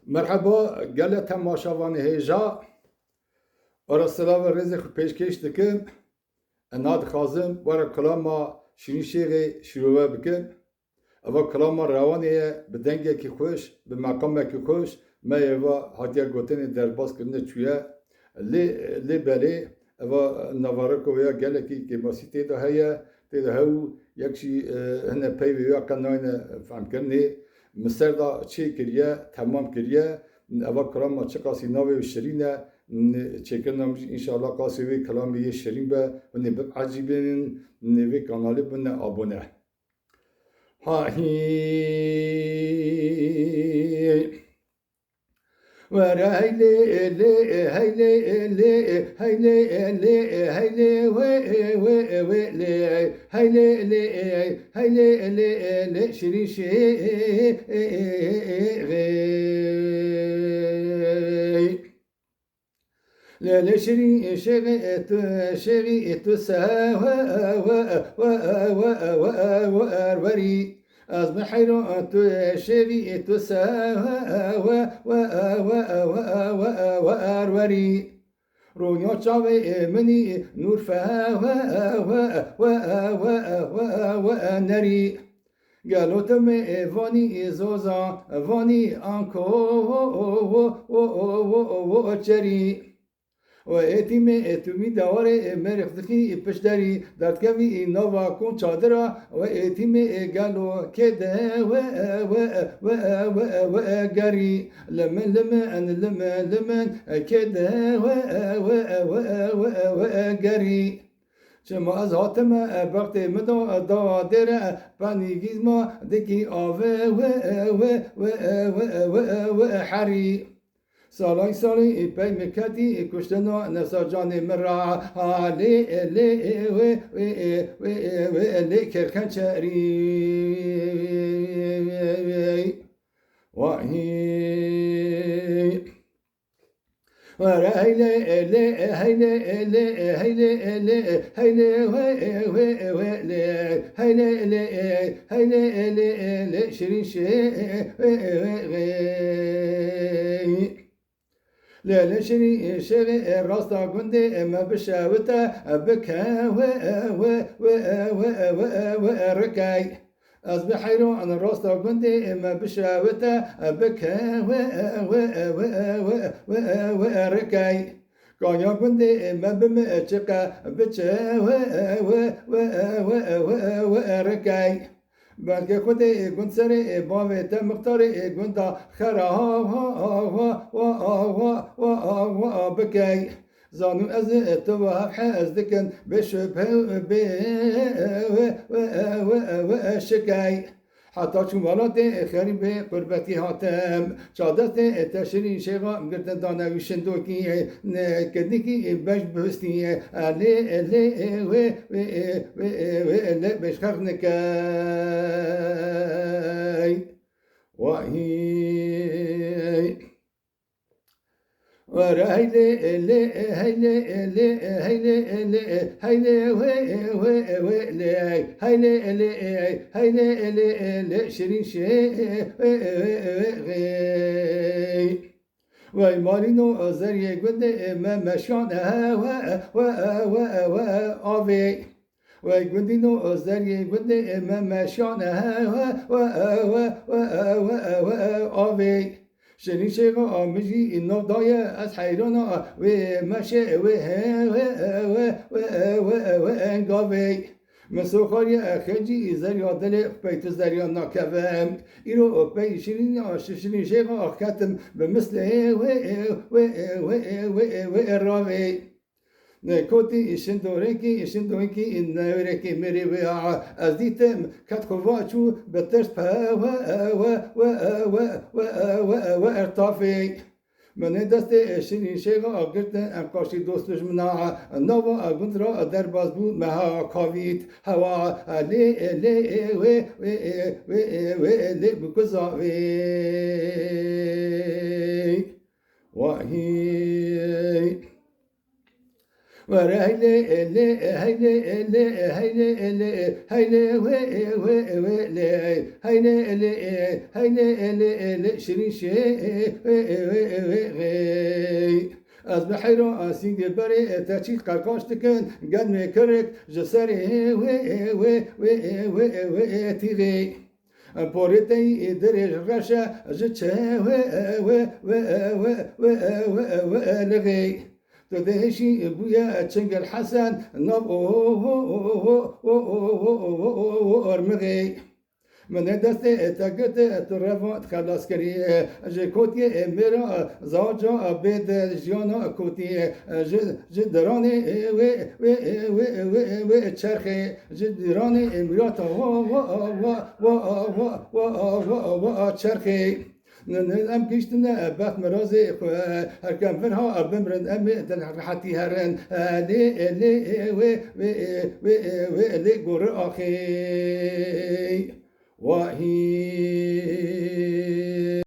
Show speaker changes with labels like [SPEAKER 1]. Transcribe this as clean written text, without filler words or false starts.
[SPEAKER 1] مرحبا گله تماشاوان هیجا ارسلا و رزق پیشکش دکم اناد خازم ورا کلاما شیرین شیغی شروع بکم اوا کلاما روانیه به دنگه کی خوش به مقامه کی خوش ما ایوا هاتیا گوتن درباز کرنه چویه لی بله اوا نوارکو یا گله کی باسی تیدا هیا تیدا هاو یکشی هنه پیویا قناین فهم کرنه مصر دا چه کریه تمام کریه اول کلام چه قاسی ناوی و شرینه چکرنم انشاءالله قاسی وی کلامی شرین به و نبب عجیبین نوی کانالی بنا آبونه ها هی ورا هيلي لي هيلي لي هيلي لي هيلي وي لي هيلي لي هيلي لي شيرين شيغي لا لا شيري تو سوا وري از بحيرو تو شيري تو سوا وري رونيا چاوي مني نور نري قالوا تم فاني زوزا فاني انكو چري و اتیم اتمی دواره مرخدخی پشدری دردکوی نوا کن چادرا و اتیم گلو کده و گری لمن کده و گری چما از هاتم وقت مدو دادر پانیگیز ما دکی آوه و حری سالی پی مکتی کشتنو نساجان مرا لی کرکن چری وحی هيلي شيرين لا شيري راستا قندي ما بشاوتا بكا ركاي از بحيرو انا راستا قندي ما بشاوتا بكا ركاي كانيا قندي ما بمشقا بچا ركاي بعد که خود گند سر باوت مختار گندا خرا بکی زانو از تو از دکن بشبه و شکی حتی چون ولات خریب قربتی هاتم چادت تشرین شیغا گردن دانوی شندوکی کدنی کی بش بستی لی بش خرنکی وحی ورا هيلي شيرين شيغي وای مالینو زریه گنده ما مشان آوی وای گندینو زریه گنده ما مشان آوی شرین شیغا آمجی اینو دایه از حیرانا و مشه و انگاوی مسو خاری خنجی زریا دل پیت زریا ناکوم ایرو پی شیرین شیرین شیغا آخاتم به مثل و راوی کوتی شندورکی این نورکی میری و از دیتم کت خواچو به ترس و ارتافی من دست شیرین شیغا آگرد انقاشی دوستش منا نوا اگند را در باز بود مها کاویت هوا لی بکزاوی وحی ورهيلي إلي هيلي إلي هيلي إلي هيلي ويلي هيلي إلي هيلي إلي إلي شرين شي از بحیرا آسینگ بری تاچی قرقاش تکن گن میکرک جسری و تیغی پوریتی درج رشا جچه و لغی تو دهشی بویا چنگ الحسن نب ارمغی من دست تاگت ترفات خلاص کریه جکوتی میرا زاجا بید جانا کوتی جدرانی و چرخه جدرانی میراتا و چرخه ام گشتن بخ مرازی خو هر کم فرها بمرن ام دل راحتی هرن لی گور آخی وهي